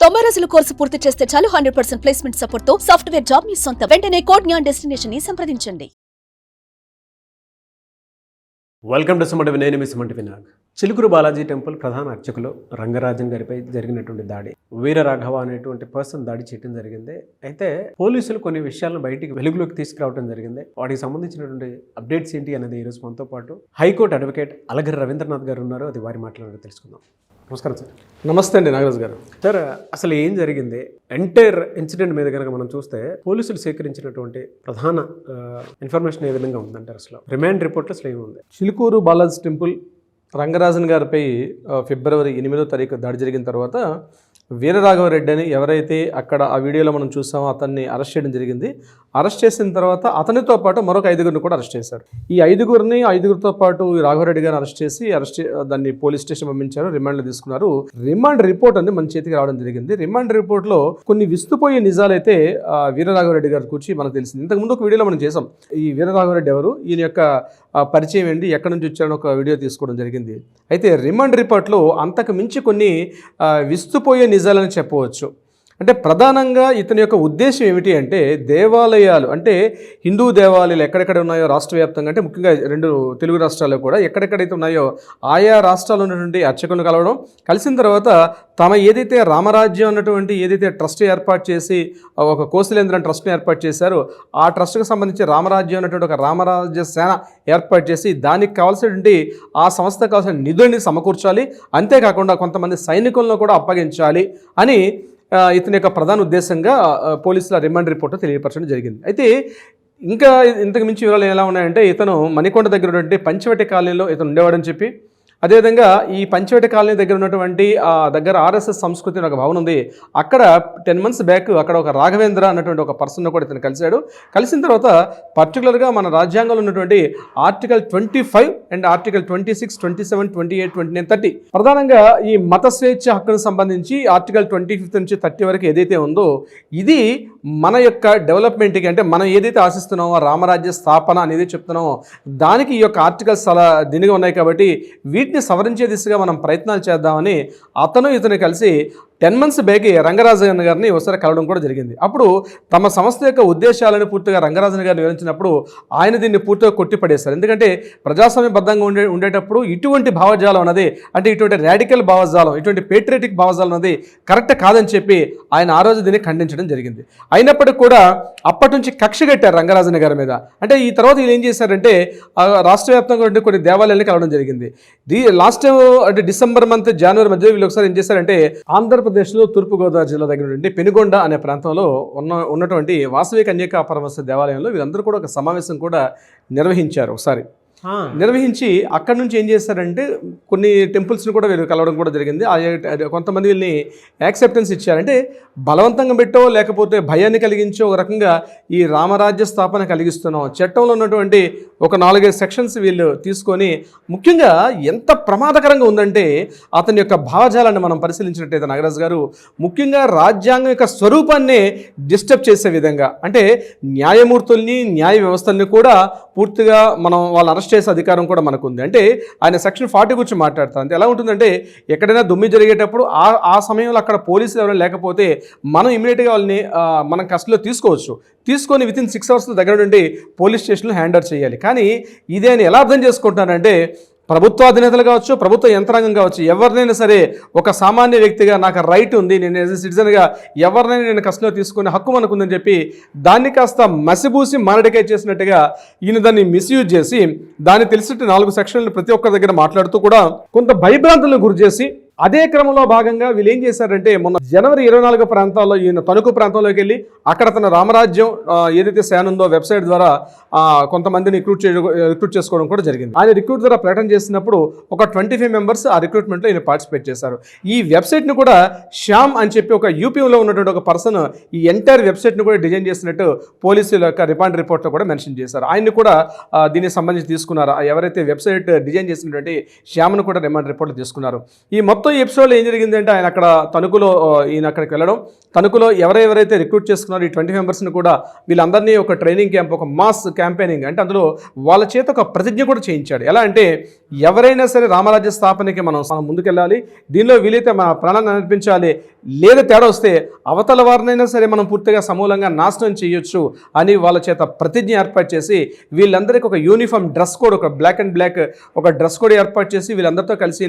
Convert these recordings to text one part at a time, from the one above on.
90 రోజుల కోర్సు పూర్తి చేస్తే చాలు 100% ప్లేస్మెంట్ సపోర్ట్ తో సాఫ్ట్వేర్ జాబ్ మీ సొంతం. వెంటనే కోడ్ జ్ఞాన్ డెస్టినేషన్ ని సంప్రదించండి. Welcome to Suman TV. నేను మీ సుమన్ టీవీ నాగ్. చిలుకూరు బాలాజీ టెంపుల్ ప్రధాన అర్చకులు రంగరాజన్ గారిపై జరిగినటువంటి దాడి, వీర రాఘవ అనేటువంటి పర్సన్ దాడి చేయడం జరిగింది. అయితే పోలీసులు కొన్ని విషయాలను బయటికి వెలుగులోకి తీసుకురావడం జరిగింది. వాటికి సంబంధించినటువంటి అప్డేట్స్ ఏంటి అనేది ఈరోజు మనతో పాటు హైకోర్టు అడ్వకేట్ అలగిరి రవీంద్రనాథ్ గారు ఉన్నారు. అది వారి మాట్లాడి తెలుసుకుందాం. నమస్కారం సార్. నమస్తే అండి నాగరాజు గారు. సార్, అసలు ఏం జరిగింది? ఎంటైర్ ఇన్సిడెంట్ మీద కనుక మనం చూస్తే పోలీసులు సేకరించినటువంటి ప్రధాన ఇన్ఫర్మేషన్ ఏ విధంగా ఉందంటారు? అసలు రిమాండ్ రిపోర్ట్లో అసలు ఏముంది? చిలుకూరు బాలాజీ టెంపుల్ రంగరాజన్ గారిపై ఫిబ్రవరి 8వ తారీఖు దాడి జరిగిన తర్వాత వీరరాఘవరెడ్డి అని ఎవరైతే అక్కడ ఆ వీడియోలో మనం చూసామో అతన్ని అరెస్ట్ చేయడం జరిగింది. అరెస్ట్ చేసిన తర్వాత అతనితో పాటు మరొక 5గురిని కూడా అరెస్ట్ చేశారు. ఈ 5గురితో పాటు రాఘవరెడ్డి గారిని అరెస్ట్ చేసి దాన్ని పోలీస్ స్టేషన్ పంపించారు, రిమాండ్లో తీసుకున్నారు. రిమాండ్ రిపోర్ట్ అనేది మన చేతికి రావడం జరిగింది. రిమాండ్ రిపోర్ట్లో కొన్ని విస్తుపోయే నిజాలైతే వీరరాఘవరెడ్డి గారి గురించి మనకు తెలిసింది. ఇంతకుముందు ఒక వీడియోలో మనం చేసాం. ఈ వీరరాఘవరెడ్డి ఎవరు, ఈయన యొక్క పరిచయం ఏంటి, ఎక్కడి నుంచి వచ్చారని ఒక వీడియో తీసుకోవడం జరిగింది. అయితే రిమాండ్ రిపోర్ట్లో అంతకు మించి కొన్ని విస్తుపోయే నిజాలని చెప్పవచ్చు. అంటే ప్రధానంగా ఇతని యొక్క ఉద్దేశం ఏమిటి అంటే, దేవాలయాలు అంటే హిందూ దేవాలయాలు ఎక్కడెక్కడ ఉన్నాయో రాష్ట్ర వ్యాప్తంగా, అంటే ముఖ్యంగా 2 తెలుగు రాష్ట్రాల్లో కూడా ఎక్కడెక్కడైతే ఉన్నాయో ఆయా రాష్ట్రాల్లో ఉన్నటువంటి అర్చకులను కలవడం, కలిసిన తర్వాత తమ ఏదైతే రామరాజ్యం అన్నటువంటి ఏదైతే ట్రస్ట్ ఏర్పాటు చేసి ఒక కోశలేంద్రం ట్రస్ట్ని ఏర్పాటు చేశారో ఆ ట్రస్ట్కి సంబంధించి రామరాజ్యం అన్నటువంటి ఒక రామరాజ్య సేన ఏర్పాటు చేసి దానికి కావాల్సినటువంటి ఆ సంస్థకు కావాల్సిన నిధుల్ని సమకూర్చాలి, అంతేకాకుండా కొంతమంది సైనికులను కూడా అప్పగించాలి అని ఇతని యొక్క ప్రధాన ఉద్దేశంగా పోలీసుల రిమాండ్ రిపోర్ట్లో తెలియపరచడం జరిగింది. అయితే ఇంకా ఇంతకు మించి వివరాలు ఎలా ఉన్నాయంటే, ఇతను మణికొండ దగ్గర ఉన్నటువంటి పంచవటి కాలనీలో ఇతను ఉండేవాడని చెప్పి, అదేవిధంగా ఈ పంచవటి కాలనీ దగ్గర ఉన్నటువంటి దగ్గర ఆర్ఎస్ఎస్ సంస్కృతి ఒక భవనం ఉంది. అక్కడ 10 months బ్యాక్ అక్కడ ఒక రాఘవేంద్ర అన్నటువంటి ఒక పర్సన్ కూడా ఇతను కలిశాడు. కలిసిన తర్వాత పర్టికులర్గా మన రాజ్యాంగంలో ఉన్నటువంటి ఆర్టికల్ 25 అండ్ ఆర్టికల్ 26, 27, 28, 29, 30 ప్రధానంగా ఈ మత స్వేచ్ఛ హక్కును సంబంధించి ఆర్టికల్ 25 నుంచి 30 వరకు ఏదైతే ఉందో ఇది మన యొక్క డెవలప్మెంట్కి, అంటే మనం ఏదైతే ఆశిస్తున్నామో రామరాజ్య స్థాపన అనేది చెప్తున్నామో దానికి ఈ యొక్క ఆర్టికల్స్ చాలా దినిగా ఉన్నాయి. కాబట్టి వీటిని సవరించే దిశగా మనం ప్రయత్నాలు చేద్దామని ఇతను కలిసి 10 months బ్యాక్ రంగరాజన్ గారిని ఒకసారి కలవడం కూడా జరిగింది. అప్పుడు తమ సంస్థ యొక్క ఉద్దేశాలను పూర్తిగా రంగరాజన్ గారిని వివరించినప్పుడు ఆయన దీన్ని పూర్తిగా కొట్టిపడేశారు. ఎందుకంటే ప్రజాస్వామ్యబద్ధంగా ఉండేటప్పుడు ఇటువంటి భావజాలం అన్నది, అంటే ఇటువంటి రాడికల్ భావజాలం, ఇటువంటి పేట్రియాటిక్ భావజాలం అన్నది కరెక్ట్ కాదని చెప్పి ఆయన ఆ రోజు దీన్ని ఖండించడం జరిగింది. అయినప్పటికీ కూడా అప్పటి నుంచి కక్ష కట్టారు రంగరాజన్ గారి మీద. అంటే ఈ తర్వాత వీళ్ళు ఏం చేశారంటే రాష్ట్ర వ్యాప్తంగా ఉండే కొన్ని దేవాలయాలను కలవడం జరిగింది. లాస్ట్ టైం అంటే డిసెంబర్ మంత్, జనవరి మధ్యలో వీళ్ళు ఒకసారి ఏం చేశారంటే ఆంధ్రప్రదేశ్లో తూర్పుగోదావరి జిల్లా దగ్గర నుండి పెనుగొండ అనే ప్రాంతంలో ఉన్నటువంటి వాసవి కన్యకా పరమేశ్వర దేవాలయంలో వీళ్ళందరూ కూడా ఒక సమావేశం కూడా నిర్వహించారు. ఒకసారి నిర్వహించి అక్కడి నుంచి ఏం చేశారంటే కొన్ని టెంపుల్స్ని కూడా వీళ్ళు కలవడం కూడా జరిగింది. కొంతమంది వీళ్ళని యాక్సెప్టెన్స్ ఇచ్చారంటే బలవంతంగా పెట్టో లేకపోతే భయాన్ని కలిగించో ఒక రకంగా ఈ రామరాజ్య స్థాపన కలిగిస్తున్నాం, చట్టంలో ఉన్నటువంటి ఒక 4-5 సెక్షన్స్ వీళ్ళు తీసుకొని, ముఖ్యంగా ఎంత ప్రమాదకరంగా ఉందంటే అతని యొక్క భావజాలాన్ని మనం పరిశీలించినట్టయితే నాగరాజు గారు, ముఖ్యంగా రాజ్యాంగం యొక్క స్వరూపాన్ని డిస్టర్బ్ చేసే విధంగా, అంటే న్యాయమూర్తుల్ని న్యాయ వ్యవస్థల్ని కూడా పూర్తిగా మనం వాళ్ళని అరెస్ట్ చేసే అధికారం కూడా మనకు ఉంది. అంటే ఆయన సెక్షన్ 40 గురించి మాట్లాడతారు. అంటే ఎలా ఉంటుందంటే, ఎక్కడైనా దుమ్మి జరిగేటప్పుడు ఆ సమయంలో అక్కడ పోలీసులు ఎవరైనా లేకపోతే మనం ఇమీడియట్గా వాళ్ళని మనం కస్టడీలో తీసుకోవచ్చు. తీసుకొని వితిన్ 6 hours దగ్గర నుండి పోలీస్ స్టేషన్లో హ్యాండ్ ఓవర్ చేయాలి. కానీ ఇదే ఆయన ఎలా అర్థం చేసుకుంటున్నారంటే, ప్రభుత్వ అధినేతలు కావచ్చు, ప్రభుత్వ యంత్రాంగం కావచ్చు, ఎవరినైనా సరే ఒక సామాన్య వ్యక్తిగా నాకు రైట్ ఉంది, నేను సిటిజన్గా ఎవరినైనా నేను కస్టడీలో తీసుకునే హక్కు మనకుందని చెప్పి దాన్ని కాస్త మసిబూసి మారడికాయ చేసినట్టుగా ఈయన దాన్ని మిస్యూజ్ చేసి దాన్ని తెలిసినట్టు 4 సెక్షన్లు ప్రతి ఒక్కరి దగ్గర మాట్లాడుతూ కూడా కొంత భయభ్రాంతులను గురి చేసి, అదే క్రమంలో భాగంగా వీళ్ళు ఏం చేశారంటే మొన్న జనవరి 24 ప్రాంతాల్లో ఈయన తణుకు ప్రాంతంలోకి వెళ్ళి అక్కడ తన రామరాజ్యం ఏదైతే సేన ఉందో వెబ్సైట్ ద్వారా కొంతమందిని రిక్రూట్ చేసుకోవడం కూడా జరిగింది. ఆయన రిక్రూట్ ద్వారా ప్రకటన చేసినప్పుడు ఒక 25 members ఆ రిక్రూట్మెంట్లో ఈయన పార్టిసిపేట్ చేశారు. ఈ వెబ్సైట్ని కూడా శ్యామ్ అని చెప్పి ఒక యూపీలో ఉన్నటువంటి ఒక పర్సన్ ఈ ఎంటైర్ వెబ్సైట్ని కూడా డిజైన్ చేసినట్టు పోలీసుల యొక్క రిమాండ్ రిపోర్ట్లో కూడా మెన్షన్ చేశారు. ఆయన్ని కూడా దీనికి సంబంధించి తీసుకున్నారు. ఎవరైతే వెబ్సైట్ డిజైన్ చేసినటువంటి శ్యామ్ను కూడా రిమాండ్ రిపోర్ట్లో తీసుకున్నారు. ఈ మొత్తం మొత్తం ఈ ఎపిసోడ్లో ఏం జరిగిందంటే ఆయన అక్కడ తణుకులో ఈయన అక్కడికి వెళ్ళడం, తణుకులో ఎవరెవరైతే రిక్రూట్ చేసుకున్నారో ఈ 20 మెంబర్స్ని కూడా వీళ్ళందరినీ ఒక ట్రైనింగ్ క్యాంప్, ఒక మాస్ క్యాంపెయినింగ్ అంటే అందులో వాళ్ళ చేత ఒక ప్రతిజ్ఞ కూడా చేయించాడు. ఎలా అంటే ఎవరైనా సరే రామరాజ్య స్థాపనకి మనం ముందుకెళ్ళాలి, దీనిలో వీలైతే మన ప్రాణాన్ని అనిపించాలి, లేదా తేడా వస్తే అవతల వారినైనా సరే మనం పూర్తిగా సమూలంగా నాశనం చేయొచ్చు అని వాళ్ళ చేత ప్రతిజ్ఞ ఏర్పాటు చేసి వీళ్ళందరికీ ఒక యూనిఫామ్ డ్రెస్ కోడ్, ఒక బ్లాక్ అండ్ బ్లాక్ ఒక డ్రెస్ కోడ్ ఏర్పాటు చేసి వీళ్ళందరితో కలిసి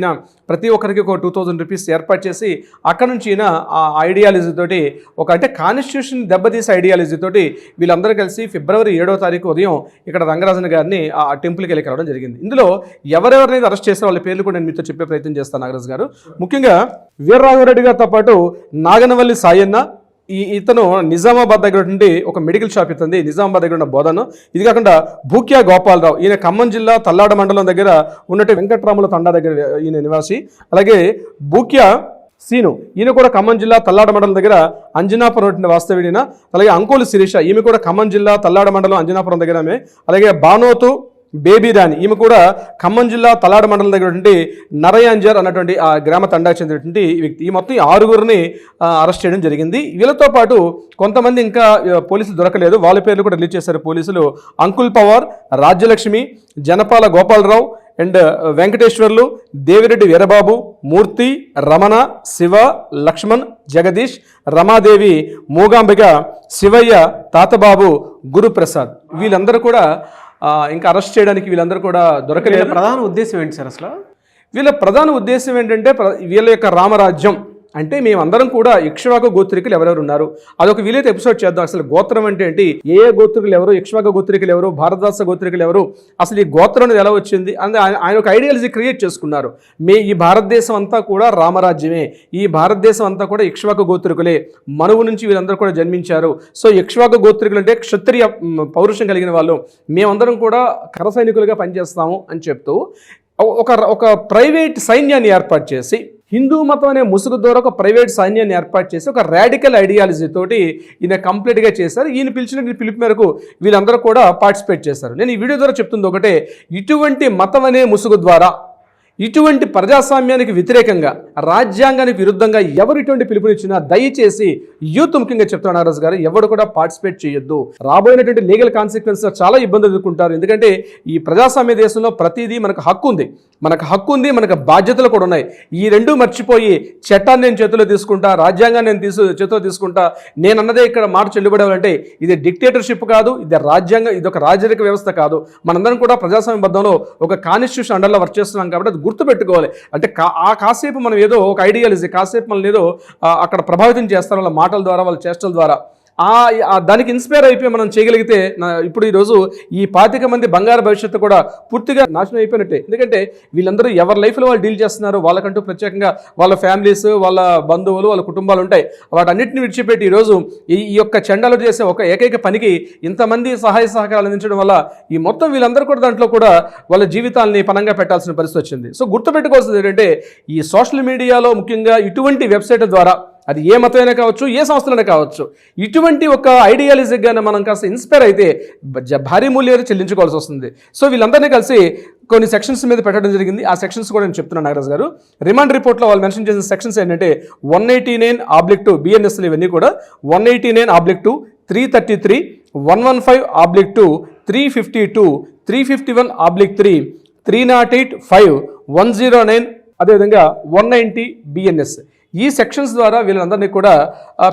ప్రతి ఒక్కరికి ఒక 2000 రూపీస్ ఏర్పాటు చేసి అక్కడ నుంచి ఆ ఐడియాలజీ తోటి ఒక అంటే కాన్స్టిట్యూషన్ దెబ్బతీసే ఐడియాలజీ తోటి వీళ్ళందరూ కలిసి ఫిబ్రవరి 7వ తారీఖు ఉదయం ఇక్కడ రంగరాజన్ గారిని ఆ టెంపుల్కి వెళ్ళి కలవడం జరిగింది. ఇందులో ఎవరెవరినైతే అరెస్ట్ చేసిన వాళ్ళ పేర్లు కూడా నేను మీతో చెప్పే ప్రయత్నం చేస్తాను నాగరాజు గారు. ముఖ్యంగా వీరరాఘవరెడ్డి గారితో పాటు నాగనవల్లి సాయన్న, ఇతను నిజామాబాద్ దగ్గర నుండి ఒక మెడికల్ షాప్ ఇస్తుంది, నిజామాబాద్ దగ్గర ఉన్న బోధన. ఇది కాకుండా భూక్యా గోపాలరావు, ఈయన ఖమ్మం జిల్లా తల్లాడ మండలం దగ్గర ఉన్నట్టు వెంకట్రాముల తండా దగ్గర ఈయన నివాసి. అలాగే భూక్యా సీను, ఈయన కూడా ఖమ్మం జిల్లా తల్లాడ మండలం దగ్గర అంజనాపురం వాస్తవ్యుడిన. అలాగే అంకోలు శిరీష, ఈమె కూడా ఖమ్మం జిల్లా తల్లాడ మండలం అంజనాపురం దగ్గర. అలాగే బానోతు బేబీ రాణి, ఈమె కూడా ఖమ్మం జిల్లా తలాడ మండలం దగ్గర నరయాంజర్ అన్నటువంటి ఆ గ్రామ తండాకు చెందినటువంటి వ్యక్తి. ఈ మొత్తం 6గురిని అరెస్ట్ చేయడం జరిగింది. వీళ్ళతో పాటు కొంతమంది ఇంకా పోలీసులు దొరకలేదు, వాళ్ళ పేర్లు కూడా రిలీజ్ చేశారు పోలీసులు. అంకుల్ పవార్, రాజ్యలక్ష్మి, జనపాల గోపాలరావు అండ్ వెంకటేశ్వర్లు, దేవిరెడ్డి వీరబాబు, మూర్తి, రమణ, శివ, లక్ష్మణ్, జగదీష్, రమాదేవి, మూగాంబిక, శివయ్య, తాతబాబు, గురుప్రసాద్, వీళ్ళందరూ కూడా ఇంకా అరెస్ట్ చేయడానికి వీళ్ళందరూ కూడా దొరకలేదు. ప్రధాన ఉద్దేశం ఏంటి సార్ అసలు? వీళ్ళ ప్రధాన ఉద్దేశం ఏంటంటే వీళ్ళ యొక్క రామరాజ్యం అంటే మేమందరం కూడా ఇక్ష్వాకు గోత్రికులు ఎవరెవరు ఉన్నారు అదొక వీలైతే ఎపిసోడ్ చేద్దాం. అసలు గోత్రం అంటే ఏంటి, ఏ గోత్రికులు ఎవరు, ఇక్ష్వాకు గోత్రికులు ఎవరు, భారతదాస గోత్రికులు ఎవరు, అసలు ఈ గోత్రం అనేది ఎలా వచ్చింది అని ఆయన ఒక ఐడియాలజీ క్రియేట్ చేసుకున్నారు. ఈ భారతదేశం అంతా కూడా రామరాజ్యమే, ఈ భారతదేశం అంతా కూడా ఇక్ష్వాకు గోత్రికులే, మనువు నుంచి వీళ్ళందరూ కూడా జన్మించారు. సో ఇక్ష్వాకు గోత్రికులు అంటే క్షత్రియ పౌరుషం కలిగిన వాళ్ళు, మేమందరం కూడా కర సైనికులుగా పనిచేస్తాము అని చెప్తూ ఒక ప్రైవేట్ సైన్యాన్ని ఏర్పాటు చేసి, హిందూ మతం అనే ముసుగు ద్వారా ఒక ప్రైవేట్ సైన్యాన్ని ఏర్పాటు చేసి ఒక రాడికల్ ఐడియాలజీ తోటి ఈయన కంప్లీట్గా చేశారు. ఈయన పిలిచిన పిలుపు మేరకు వీళ్ళందరూ కూడా పార్టిసిపేట్ చేశారు. నేను ఈ వీడియో ద్వారా చెప్తుంది ఒకటే, ఇటువంటి మతం అనే ముసుగు ద్వారా, ఇటువంటి ప్రజాస్వామ్యానికి వ్యతిరేకంగా, రాజ్యాంగానికి విరుద్ధంగా ఎవరు ఇటువంటి పిలుపునిచ్చినా దయచేసి యూత్ ముఖ్యంగా చెప్తున్నారు నాగరాజు గారు, ఎవరు కూడా పార్టిసిపేట్ చేయొద్దు. రాబోయేటువంటి లీగల్ కాన్సిక్వెన్సెస్ చాలా ఇబ్బంది ఎదుర్కొంటారు. ఎందుకంటే ఈ ప్రజాస్వామ్య దేశంలో ప్రతిదీ మనకు హక్కు ఉంది, మనకు బాధ్యతలు కూడా ఉన్నాయి. ఈ రెండూ మర్చిపోయి చట్టాన్ని నేను చేతిలో తీసుకుంటా, రాజ్యాంగాన్ని నేను చేతిలో తీసుకుంటా, నేను అన్నదే ఇక్కడ మాట చెల్లుబడాలంటే ఇది డిక్టేటర్షిప్ కాదు, ఇది రాజ్యాంగం, ఇది ఒక రాజరిక వ్యవస్థ కాదు. మనందరం కూడా ప్రజాస్వామ్యబద్ధంలో ఒక కాన్స్టిట్యూషన్ అండర్లో వర్క్ చేస్తున్నాం కాబట్టి గుర్తుపెట్టుకోవాలి. అంటే కాసేపు మనం ఏదో ఒక ఐడియాలజీ, కాసేపు మనం ఏదో అక్కడ ప్రభావితం చేస్తారు వాళ్ళ మాటల ద్వారా, వాళ్ళ చేష్టల ద్వారా, దానికి ఇన్స్పైర్ అయిపోయి మనం చేయగలిగితే ఇప్పుడు ఈరోజు ఈ 25 మంది బంగారు భవిష్యత్తు కూడా పూర్తిగా నాశనం అయిపోయినట్టే. ఎందుకంటే వీళ్ళందరూ ఎవరి లైఫ్లో వాళ్ళు డీల్ చేస్తున్నారు, వాళ్ళకంటూ ప్రత్యేకంగా వాళ్ళ ఫ్యామిలీస్, వాళ్ళ బంధువులు, వాళ్ళ కుటుంబాలు ఉంటాయి. వాటన్నిటిని విడిచిపెట్టి ఈరోజు ఈ యొక్క చండాలు చేసే ఒక ఏకైక పనికి ఇంతమంది సహాయ సహకారాలు అందించడం వల్ల ఈ మొత్తం వీళ్ళందరూ కూడా దాంట్లో కూడా వాళ్ళ జీవితాలని పనంగా పెట్టాల్సిన పరిస్థితి వచ్చింది. సో గుర్తుపెట్టుకోవాల్సింది ఏంటంటే ఈ సోషల్ మీడియాలో ముఖ్యంగా ఇటువంటి వెబ్సైట్ ద్వారా, అది ఏ మతమైనా కావచ్చు, ఏ సంస్థలైనా కావచ్చు, ఇటువంటి ఒక ఐడియాలజీగానే మనం కాస్త ఇన్స్పైర్ అయితే భారీ మూల్యాలు చెల్లించుకోవాల్సి వస్తుంది. సో వీళ్ళందరినీ కలిసి కొన్ని సెక్షన్స్ మీద పెట్టడం జరిగింది. ఆ సెక్షన్స్ కూడా నేను చెప్తున్నాను నాగరాజు గారు. రిమాండ్ రిపోర్ట్లో వాళ్ళు మెన్షన్ చేసిన సెక్షన్స్ ఏంటంటే 189/2 బిఎన్ఎస్లు, ఇవన్నీ కూడా 189/2, 333, 115/2, 352, 351/3, 308/5, 109, అదేవిధంగా 190 బిఎన్ఎస్. ఈ సెక్షన్స్ ద్వారా వీళ్ళందరినీ కూడా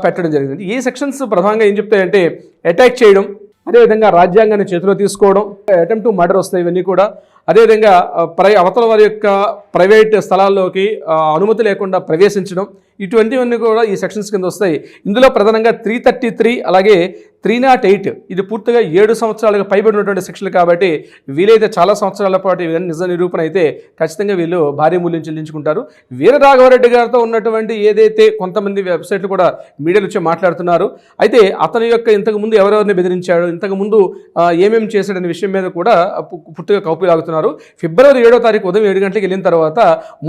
పెట్టడం జరిగింది. ఈ సెక్షన్స్ ప్రధానంగా ఏం చెప్తాయంటే అటాక్ చేయడం, అదేవిధంగా రాజ్యాంగాన్ని చేతిలో తీసుకోవడం, అటెంప్ట్ టు మర్డర్ వస్తాయి ఇవన్నీ కూడా. అదేవిధంగా అవతల వారి యొక్క ప్రైవేట్ స్థలాల్లోకి అనుమతి లేకుండా ప్రవేశించడం, ఇటువంటివన్నీ కూడా ఈ సెక్షన్స్ కింద వస్తాయి. ఇందులో ప్రధానంగా 333 అలాగే 308 ఇది పూర్తిగా 7 సంవత్సరాలకు పైబడినటువంటి శిక్షలు కాబట్టి వీలైతే చాలా సంవత్సరాల పాటు ఇవన్నీ నిజ నిరూపణ అయితే ఖచ్చితంగా వీళ్ళు భారీ మూల్యం చెల్లించుకుంటారు. వీరరాఘవరెడ్డి గారితో ఉన్నటువంటి ఏదైతే కొంతమంది వెబ్సైట్లు కూడా మీడియాలో వచ్చి మాట్లాడుతున్నారు, అయితే అతని యొక్క ఇంతకుముందు ఎవరెవరిని బెదిరించాడు, ఇంతకుముందు ఏమేమి చేశాడనే విషయం మీద కూడా పూర్తిగా కౌపిలాగుతున్నారు. ఫిబ్రవరి 7వ తారీఖు ఉదయం 7 గంటలకు వెళ్ళిన తర్వాత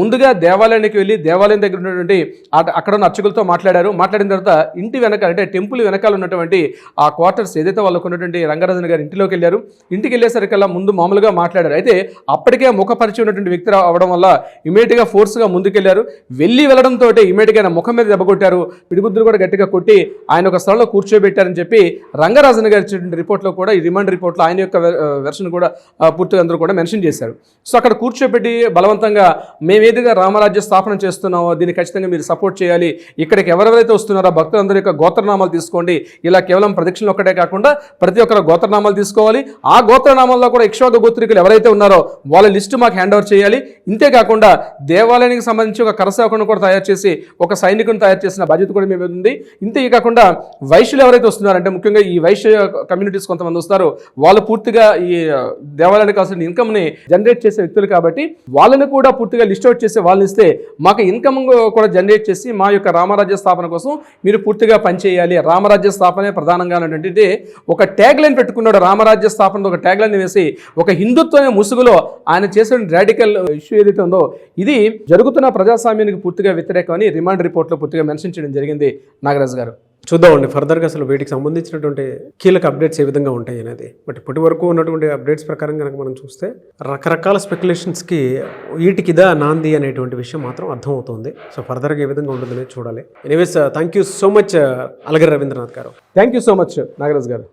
ముందుగా దేవాలయానికి వెళ్ళి దేవాలయం దగ్గర ఉన్నటువంటి ఆ అక్కడ ఉన్న అర్చకులతో మాట్లాడిన తర్వాత ఇంటి వెనక అంటే టెంపుల్ వెనకాల ఉన్నటువంటి ఆ క్వార్టర్స్ ఏదైతే వాళ్ళకు ఉన్నటువంటి రంగరాజన్ గారు ఇంటిలోకి వెళ్ళారు. ఇంటికి వెళ్ళేసరికల్లా ముందు మామూలుగా మాట్లాడారు. అయితే అప్పటికే ముఖపరిచి ఉన్నటువంటి వ్యక్తి అవడం వల్ల ఇమీడియట్గా ఫోర్స్గా ముందుకెళ్లారు. వెళ్ళడంతో ఇమీడియట్గా ఆయన ముఖం మీద దెబ్బ కొట్టారు. పిడిగుద్దులు కూడా గట్టిగా కొట్టి ఆయన ఒక స్థలంలో కూర్చోబెట్టారని చెప్పి రంగరాజన్ గారు ఇచ్చినటువంటి రిపోర్ట్లో కూడా, ఈ రిమాండ్ రిపోర్ట్లో ఆయన యొక్క వెర్షన్ కూడా పూర్తిగా అందరూ కూడా మెన్షన్ చేశారు. సో అక్కడ కూర్చోబెట్టి బలవంతంగా మేము ఏదైతే రామరాజ్య స్థాపన చేస్తున్నామో దీన్ని ఖచ్చితంగా మీరు సపోర్ట్ చేయాలి, ఇక్కడికి ఎవరెవరైతే వస్తున్నారో భక్తులందరి యొక్క గోత్రనామాలు తీసుకోండి, ఇలా కేవలం ప్రదక్షిణలు ఒక్కటే కాకుండా ప్రతి ఒక్కరు గోత్రనామాలు తీసుకోవాలి, ఆ గోత్రనామాల్లో కూడా ఇక్ష్వాకు గోత్రికులు ఎవరైతే ఉన్నారో వాళ్ళ లిస్టు మాకు హ్యాండ్ ఓవర్ చేయాలి. ఇంతేకాకుండా దేవాలయానికి సంబంధించి ఒక కరసేవకుని కూడా తయారు చేసి ఒక సైనికుని తయారు చేసిన బాధ్యత కూడా మేము ఉంది. ఇంతే కాకుండా వైశ్యులు ఎవరైతే వస్తున్నారంటే ముఖ్యంగా ఈ వైశ్య కమ్యూనిటీస్ కొంతమంది వస్తారో వాళ్ళు పూర్తిగా ఈ దేవాలయానికి కావాల్సిన ఇన్కమ్ని జనరేట్ చేసే వ్యక్తులు కాబట్టి వాళ్ళని కూడా పూర్తిగా లిస్ట్ అవుట్ చేసి వాళ్ళని ఇస్తే మాకు ఇన్కమ్ కూడా జనరేట్ చేసి మా యొక్క రామరాజ్య స్థాపన కోసం మీరు పూర్తిగా పనిచేయాలి, రామరాజ్య స్థాపనే ప్రధానంగా అంటే ఒక ట్యాగ్ లైన్ పెట్టుకున్నాడు. రామరాజ్య స్థాపన ఒక ట్యాగ్ లైన్ వేసి ఒక హిందుత్వ ముసుగులో ఆయన చేసిన రాడికల్ ఇష్యూ ఏదైతే ఉందో ఇది జరుగుతున్న ప్రజాస్వామ్యానికి పూర్తిగా వ్యతిరేకమని రిమాండ్ రిపోర్ట్లో పూర్తిగా మెన్షన్ చేయడం జరిగింది. నాగరాజు గారు చూద్దామండి ఫర్దర్గా అసలు వీటికి సంబంధించినటువంటి కీలక అప్డేట్స్ ఏ విధంగా ఉంటాయి అనేది. బట్ ఇప్పటి వరకు ఉన్నటువంటి అప్డేట్స్ ప్రకారం కనుక మనం చూస్తే రకరకాల స్పెక్యులేషన్స్కి వీటికిదా నాంది అనేటువంటి విషయం మాత్రం అర్థమవుతుంది. సో ఫర్దర్గా ఏ విధంగా ఉంటుందనేది చూడాలి. Anyways thank you so much Alagar Ravindranath గారు. Thank you so much Nagaraju గారు.